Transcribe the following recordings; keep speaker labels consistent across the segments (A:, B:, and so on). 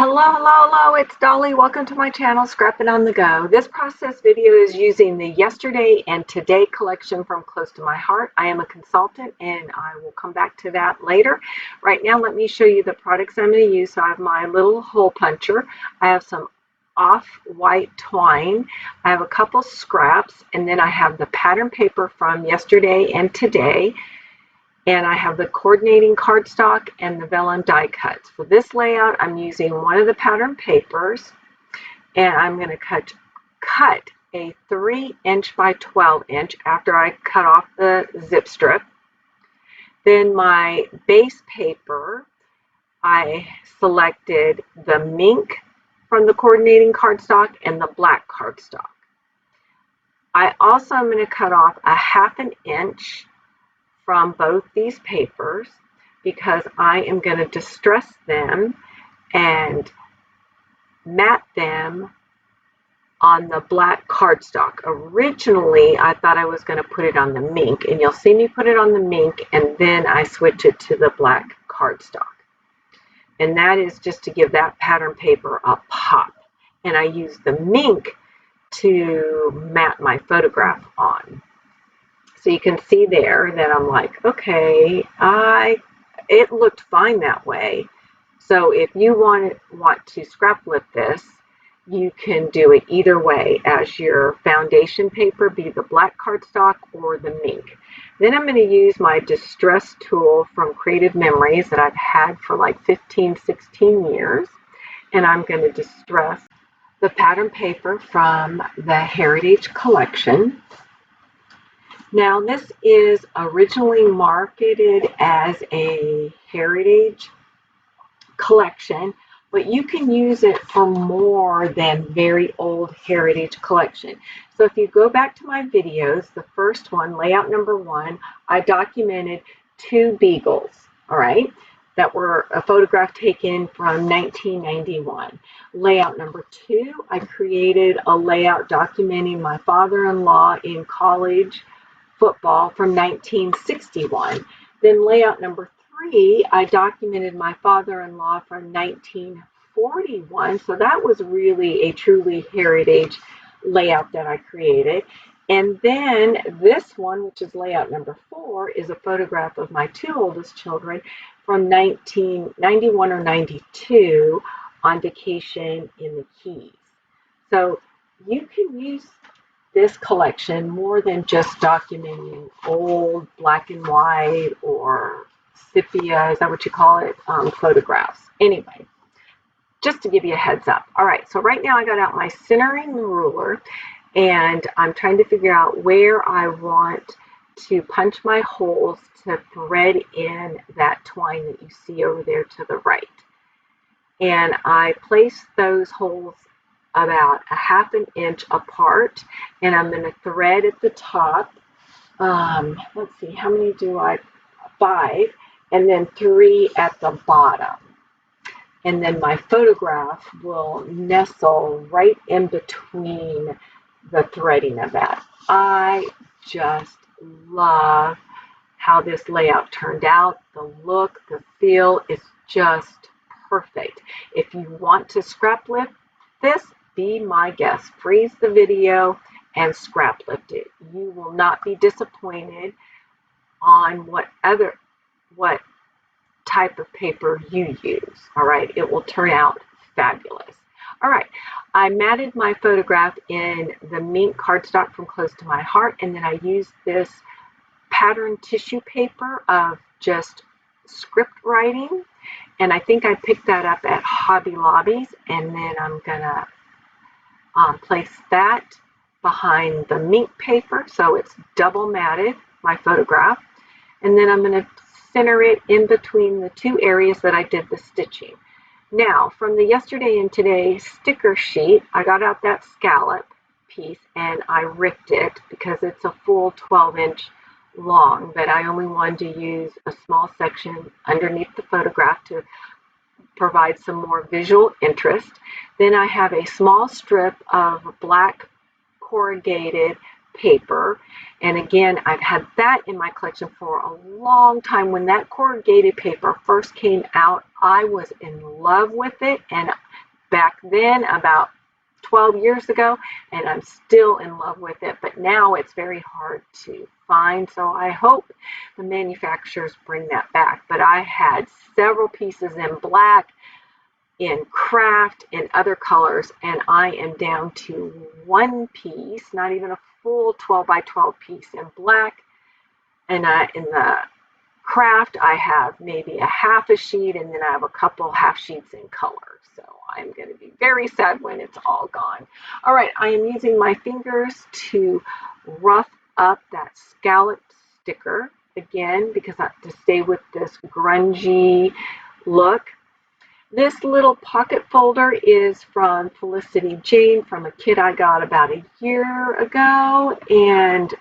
A: Hello, it's Dolly. Welcome to my channel, Scrapping on the Go. This process video is using the Yesterday and Today collection from Close to My Heart. I am a consultant and I will come back to that later. Right now, let me show you the products I'm going to use. So I have my little hole puncher. I have some off-white twine. I have a couple scraps, and then I have the pattern paper from Yesterday and Today. And I have the coordinating cardstock and the vellum die cuts. For this layout, I'm using one of the pattern papers, and I'm going to cut a 3" by 12" after I cut off the zip strip. Then my base paper, I selected the mink from the coordinating cardstock and the black cardstock. I also am going to cut off a 1/2 inch from both these papers because I am going to distress them and mat them on the black cardstock. Originally, I thought I was going to put it on the mink, and you'll see me put it on the mink, and then I switch it to the black cardstock. And that is just to give that pattern paper a pop. And I use the mink to mat my photograph on. So you can see there that I'm like, okay, it looked fine that way. So if you want to scrap lip this, you can do it either way, as your foundation paper be the black cardstock or the mink. Then I'm going to use my distress tool from Creative Memories that I've had for like 15, 16 years. And I'm going to distress the pattern paper from the Heritage Collection. Now, this is originally marketed as a Heritage collection, but you can use it for more than very old Heritage collection. So if you go back to my videos, the first one, layout number 1, I documented 2 beagles, all right, that were a photograph taken from 1991. Layout number 2, I created a layout documenting my father-in-law in college football from 1961. Then layout number 3, I documented my father-in-law from 1941. So that was really a truly Heritage layout that I created. And then this one, which is layout number 4, is a photograph of my 2 oldest children from 1991 or 92 on vacation in the Keys. So you can use this collection more than just documenting old black and white or sepia, is that what you call it, photographs. Anyway, just to give you a heads up. All right, so right now I got out my centering ruler, and I'm trying to figure out where I want to punch my holes to thread in that twine that you see over there to the right. And I place those holes about a 1/2 inch apart, and I'm going to thread at the top. Let's see, how many do I? 5, and then 3 at the bottom. And then my photograph will nestle right in between the threading of that. I just love how this layout turned out. The look, the feel is just perfect. If you want to scrap lip this, be my guest. Freeze the video and scrap lift it. You will not be disappointed on what type of paper you use. All right, it will turn out fabulous. All right, I matted my photograph in the mink cardstock from Close to My Heart, and then I used this pattern tissue paper of just script writing, and I think I picked that up at Hobby Lobby's, and then I'm gonna place that behind the mink paper so it's double matted, my photograph, and then I'm going to center it in between the 2 areas that I did the stitching. Now, from the Yesterday and Today sticker sheet, I got out that scallop piece and I ripped it because it's a full 12" long, but I only wanted to use a small section underneath the photograph to provide some more visual interest. Then I have a small strip of black corrugated paper, and again, I've had that in my collection for a long time. When that corrugated paper first came out, I was in love with it, and back then about 12 years ago, and I'm still in love with it, but now it's very hard to find, so I hope the manufacturers bring that back. But I had several pieces in black, in craft, in other colors, and I am down to one piece, not even a full 12 by 12 piece in black, and in the craft I have maybe a half a sheet, and then I have a couple half sheets in color. So I'm going to be very sad when it's all gone. All right, I am using my fingers to rough up that scallop sticker again because I have to stay with this grungy look. This little pocket folder is from Felicity Jane, from a kit I got about a year ago, and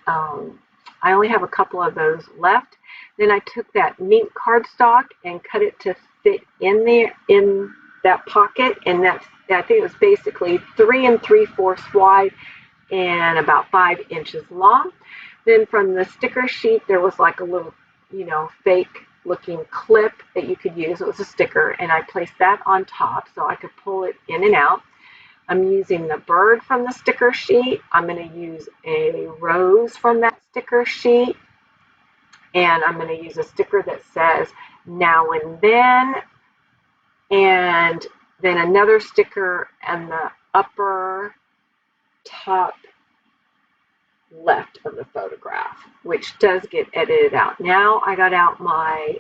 A: I only have a couple of those left. Then I took that mink cardstock and cut it to fit in there in that pocket, and I think it was basically 3 3/4 wide and about 5 inches long. Then from the sticker sheet, there was like a little, fake looking clip that you could use. It was a sticker, and I placed that on top so I could pull it in and out. I'm using the bird from the sticker sheet. I'm going to use a rose from that sticker sheet, and I'm going to use a sticker that says now and then another sticker in the upper top left of the photograph, which does get edited out. Now I got out my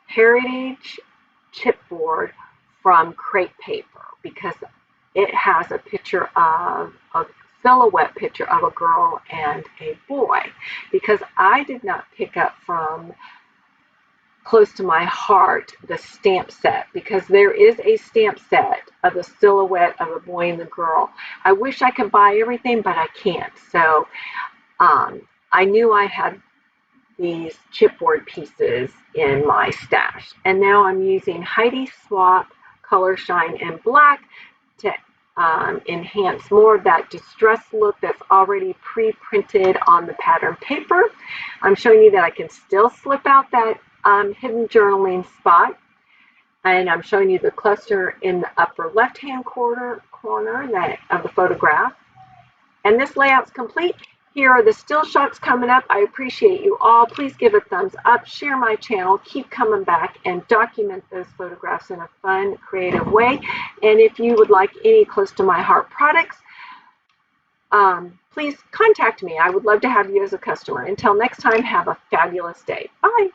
A: Heritage chipboard from crepe paper because it has a picture of a silhouette picture of a girl and a boy, because I did not pick up from Close to My Heart the stamp set, because there is a stamp set of the silhouette of a boy and the girl. I wish I could buy everything, but I can't. So I knew I had these chipboard pieces in my stash, and now I'm using Heidi Swap Color Shine in black to enhance more of that distressed look that's already pre-printed on the pattern paper. I'm showing you that I can still slip out that hidden journaling spot, and I'm showing you the cluster in the upper left-hand corner of the photograph. And this layout's complete. Here are the still shots coming up. I appreciate you all. Please give a thumbs up, share my channel, keep coming back, and document those photographs in a fun, creative way. And if you would like any Close to My Heart products, please contact me. I would love to have you as a customer. Until next time, have a fabulous day. Bye.